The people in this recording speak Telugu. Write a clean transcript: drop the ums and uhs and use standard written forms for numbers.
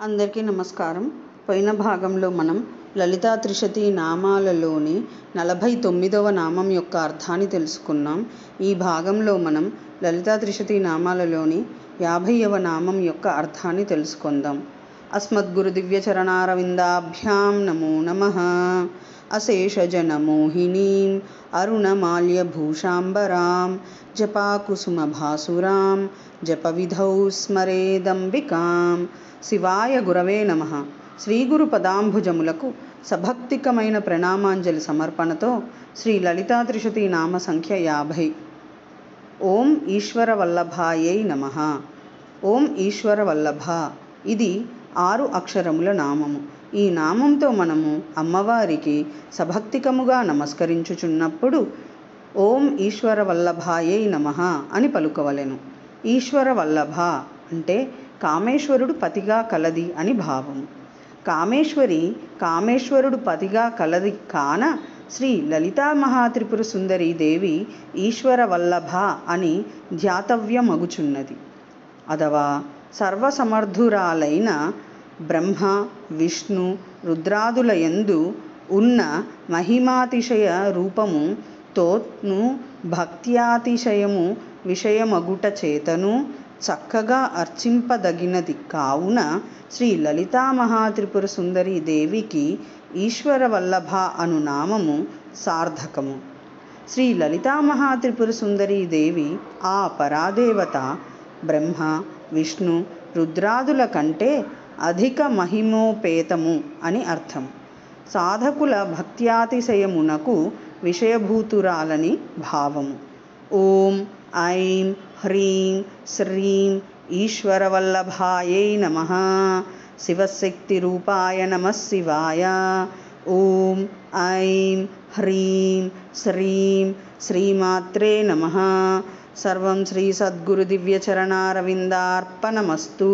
అందరికీ నమస్కారం. పోయిన భాగంలో మనం లలితా త్రిశతి నామాలలోని 49వ నామం యొక్క అర్థాన్ని తెలుసుకున్నాం. ఈ భాగంలో మనం లలితా త్రిశతి నామాలలోని 50వ నామం యొక్క అర్థాన్ని తెలుసుకుందాం. అస్మద్గురు దివ్యచరణారవిందాభ్యాం నమో నమః. అశేషజనమోహినీం అరుణమాల్యభూషాంబరాం జపాకుసుమభాసురాం జపవిధౌ స్మరేదంబికాం. శివాయ గురవే నమః. శ్రీగురు పదాంభుజములకు సభక్తికమైన ప్రణామాంజలి సమర్పణతో శ్రీ లలితా త్రిశతి నామ సంఖ్య 50. ఓం ఈశ్వర వల్లభాయై నమః. ఓం ఈశ్వర వల్లభ ఇది 6 అక్షరముల నామము. ఈ నామంతో మనము అమ్మవారికి సభక్తికముగా నమస్కరించుచున్నప్పుడు ఓం ఈశ్వర వల్లభాయై నమః అని పలుకవలెను. ఈశ్వర వల్లభ అంటే కామేశ్వరుడు పతిగా కలది అని భావము. కామేశ్వరుడు పతిగా కలది కాన శ్రీ లలితా మహాత్రిపుర సుందరీ దేవి ఈశ్వర వల్లభ అని ధ్యాతవ్యమగుచున్నది. అథవా సర్వసమర్థురాలైన బ్రహ్మ విష్ణు రుద్రాదుల యందు ఉన్న మహిమాతిశయ రూపము తోను భక్త్యాతిశయము విషయమగుట చేతను చక్కగా అర్చింపదగినది కావున శ్రీ లలితా మహాత్రిపుర సుందరీ దేవికి ఈశ్వర వల్లభ అను నామము సార్థకము. శ్రీ లలితా మహాత్రిపుర సుందరీ దేవి ఆ పరాదేవత బ్రహ్మ విష్ణు రుద్రాదుల కంటే అధిక మహిమోపేతము అని అర్థం. సాధకుల భక్త్యాతిశయమునకు విషయభూతురాలని భావము. ఓం ఐం హ్రీం శ్రీం ఈశ్వరవల్లభాయై నమః. శివశక్తి రూపాయ నమః శివాయ. ఓం ఐం హ్రీం శ్రీం శ్రీమాత్రే నమః. సర్వం శ్రీ సద్గురు దివ్యచరణారవిందార్పణమస్తు.